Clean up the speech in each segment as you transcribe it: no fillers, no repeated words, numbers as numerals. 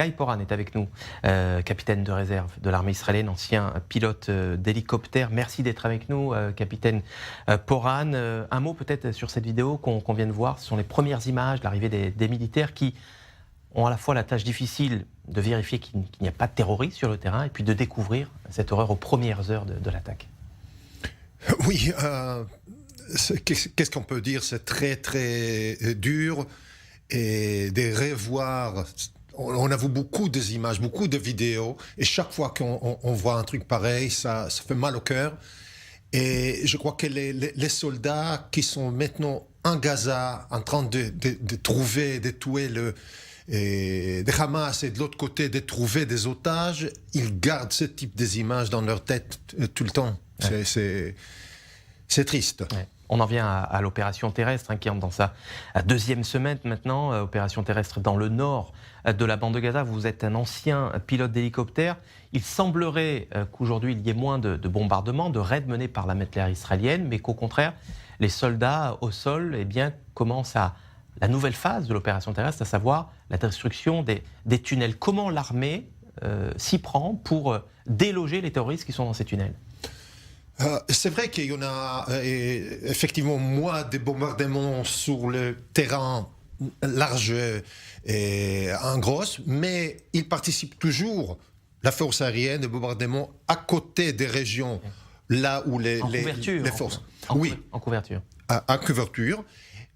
Guy Poran est avec nous, capitaine de réserve de l'armée israélienne, ancien pilote d'hélicoptère. Merci d'être avec nous, capitaine Poran. Un mot peut-être sur cette vidéo qu'on vient de voir. Ce sont les premières images de l'arrivée des militaires qui ont à la fois la tâche difficile de vérifier qu'il n'y a pas de terroristes sur le terrain et puis de découvrir cette horreur aux premières heures de l'attaque. Oui, qu'est-ce qu'on peut dire? C'est très très dur et de revoir. On a vu beaucoup d'images, beaucoup de vidéos, et chaque fois qu'on voit un truc pareil, ça fait mal au cœur. Et je crois que les soldats qui sont maintenant en Gaza, en train de trouver, de tuer de Hamas, et de l'autre côté de trouver des otages, ils gardent ce type d'images dans leur tête tout le temps. Ouais. C'est triste. Ouais. On en vient à l'opération terrestre qui entre dans sa deuxième semaine maintenant, opération terrestre dans le nord de la bande de Gaza. Vous êtes un ancien pilote d'hélicoptère. Il semblerait qu'aujourd'hui il y ait moins de bombardements, de raids menés par la l'armée israélienne, mais qu'au contraire, les soldats au sol commencent à la nouvelle phase de l'opération terrestre, à savoir la destruction des tunnels. Comment l'armée s'y prend pour déloger les terroristes qui sont dans ces tunnels ? C'est vrai qu'il y en a effectivement moins de bombardements sur le terrain large et en gros, mais ils participent toujours, la force aérienne, de bombardements à côté des régions là où les forces... En couverture. En couverture.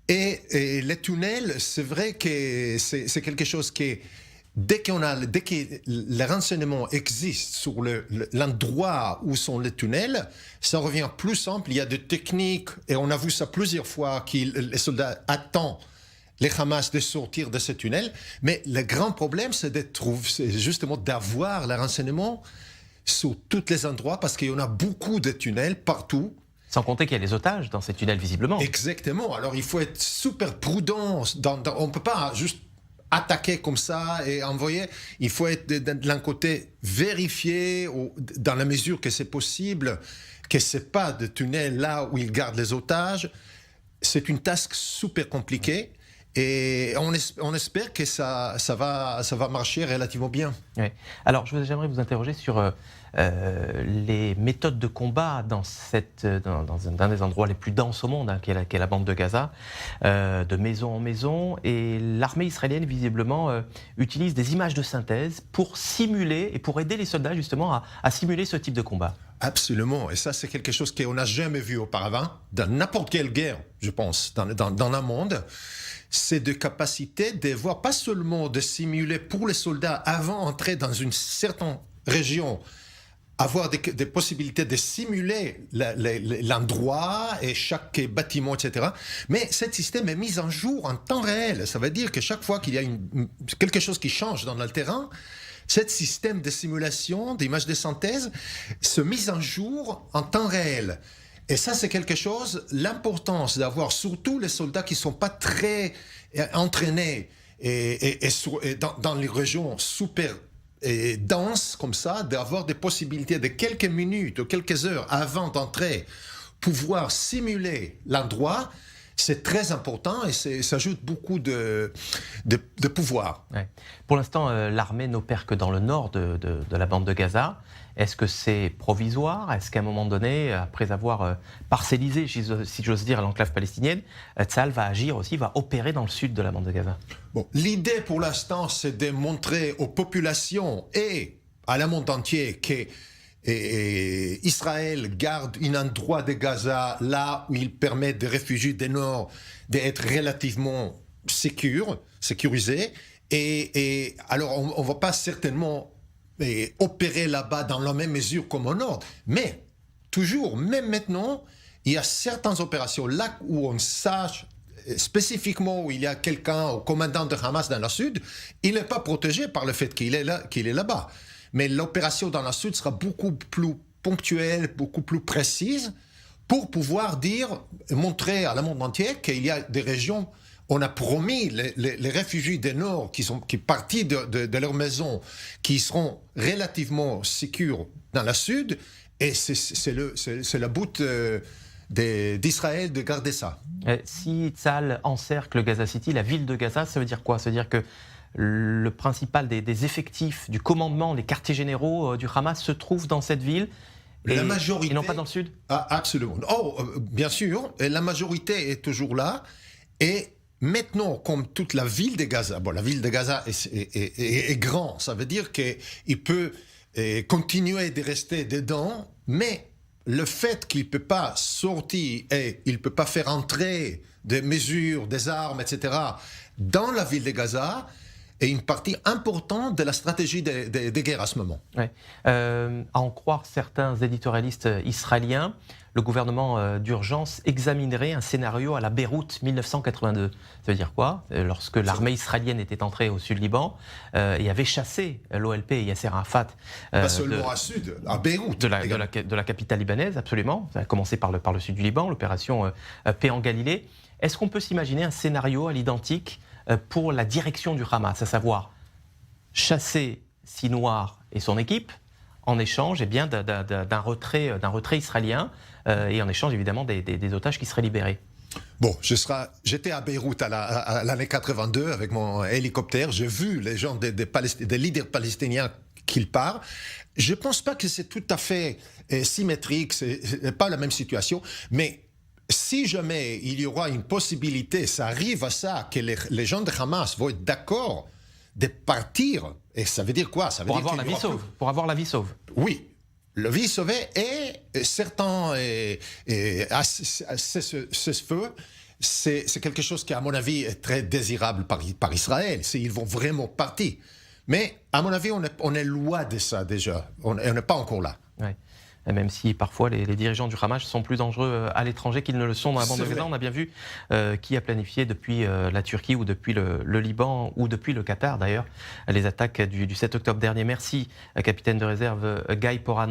Et les tunnels, c'est vrai que c'est quelque chose qui est... Dès que les renseignements existent sur l'endroit où sont les tunnels, ça revient plus simple. Il y a des techniques, et on a vu ça plusieurs fois, que les soldats attendent les Hamas de sortir de ces tunnels. Mais le grand problème, c'est justement d'avoir les renseignements sur tous les endroits, parce qu'il y en a beaucoup de tunnels partout. Sans compter qu'il y a les otages dans ces tunnels, visiblement. Exactement. Alors, il faut être super prudent. On ne peut pas juste attaquer comme ça et envoyer. Il faut être de l'un côté vérifier dans la mesure que c'est possible que c'est pas de tunnel là où ils gardent les otages. C'est une tâche super compliquée et on espère que ça va marcher relativement bien. Oui. Alors j'aimerais vous interroger sur les méthodes de combat dans un des endroits les plus denses au monde, qui est la bande de Gaza, de maison en maison, et l'armée israélienne visiblement utilise des images de synthèse pour simuler et pour aider les soldats justement à simuler ce type de combat. Absolument, et ça c'est quelque chose qu'on n'a jamais vu auparavant dans n'importe quelle guerre, je pense, dans le monde. C'est de capacité de voir, pas seulement de simuler pour les soldats avant d'entrer dans une certaine région, avoir des possibilités de simuler l'endroit et chaque bâtiment, etc. Mais ce système est mis en jour en temps réel. Ça veut dire que chaque fois qu'il y a quelque chose qui change dans le terrain, ce système de simulation, d'image de synthèse, se met en jour en temps réel. Et ça, c'est quelque chose, l'importance d'avoir surtout les soldats qui ne sont pas très entraînés et dans les régions super denses comme ça, d'avoir des possibilités de quelques minutes ou quelques heures avant d'entrer, pouvoir simuler l'endroit, c'est très important et ça ajoute beaucoup de pouvoir. Ouais. Pour l'instant, l'armée n'opère que dans le nord de la bande de Gaza. Est-ce que c'est provisoire? Est-ce qu'à un moment donné, après avoir parcellisé, si j'ose dire, l'enclave palestinienne, Tsahal va agir aussi, va opérer dans le sud de la bande de Gaza? Bon, l'idée pour l'instant, c'est de montrer aux populations et à la monde entier que Israël garde un endroit de Gaza là où il permet des réfugiés du Nord d'être relativement sécurisés. Et alors, on ne va pas certainement opérer là-bas dans la même mesure comme au Nord. Mais, toujours, même maintenant, il y a certaines opérations là où on sache spécifiquement où il y a quelqu'un, au commandant de Hamas dans le sud, il n'est pas protégé par le fait qu'il est là-bas. Mais l'opération dans le sud sera beaucoup plus ponctuelle, beaucoup plus précise, pour pouvoir montrer à la monde entier qu'il y a des régions. On a promis les réfugiés du Nord qui partis de leur maison, qui seront relativement sécurs dans le sud, et c'est le but d'Israël de garder ça. Si Tsahal encercle Gaza City, la ville de Gaza, ça veut dire quoi? Ça veut dire que le principal des effectifs, du commandement, des quartiers généraux du Hamas se trouve dans cette ville La majorité, et non pas dans le sud? Absolument. Oh, bien sûr, et la majorité est toujours là. Et maintenant, comme toute la ville de Gaza, bon, la ville de Gaza est grand, ça veut dire qu'il peut continuer de rester dedans, mais le fait qu'il ne peut pas sortir et il ne peut pas faire entrer des mesures, des armes, etc., dans la ville de Gaza, est une partie importante de la stratégie des guerres à ce moment. Ouais. À en croire certains éditorialistes israéliens, le gouvernement d'urgence examinerait un scénario à la Beyrouth 1982. Ça veut dire quoi? Lorsque l'armée israélienne était entrée au sud Liban et avait chassé l'OLP et Yasser Arafat. Pas seulement à sud, à Beyrouth. De la capitale libanaise, absolument. Ça a commencé par le sud du Liban, l'opération Paix en Galilée. Est-ce qu'on peut s'imaginer un scénario à l'identique pour la direction du Hamas, à savoir chasser Sinwar et son équipe en échange d'un retrait israélien et en échange évidemment des otages qui seraient libérés? Bon, j'étais à Beyrouth à l'année 82 avec mon hélicoptère. J'ai vu les gens des leaders palestiniens qui partent. Je ne pense pas que c'est tout à fait symétrique, c'est pas la même situation, mais si jamais il y aura une possibilité, ça arrive à ça, que les gens de Hamas vont être d'accord de partir, et ça veut dire quoi? Ça veut pour dire avoir la vie sauve. Pour avoir la vie sauve. Oui, la vie sauvée et certains cessez-feu, c'est quelque chose qui, à mon avis, est très désirable par Israël, s'ils vont vraiment partir. Mais, à mon avis, on est loin de ça déjà. On n'est pas encore là. Ouais. Même si parfois les dirigeants du Hamas sont plus dangereux à l'étranger qu'ils ne le sont dans la bande de Gaza. On a bien vu qui a planifié depuis la Turquie ou depuis le Liban ou depuis le Qatar d'ailleurs les attaques du 7 octobre dernier. Merci, capitaine de réserve Guy Porano.